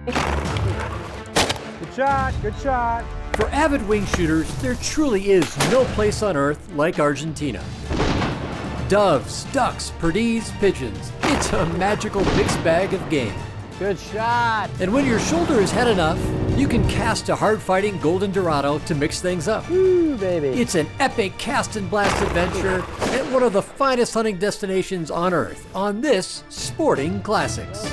Good shot, good shot. For avid wing shooters, there truly is no place on earth like Argentina. Doves, ducks, perdiz, pigeons. It's a magical mixed bag of game. Good shot. And when your shoulder is had enough, you can cast a hard-fighting golden dorado to mix things up. Woo, baby. It's an epic cast and blast adventure at one of the finest hunting destinations on earth on this Sporting Classics.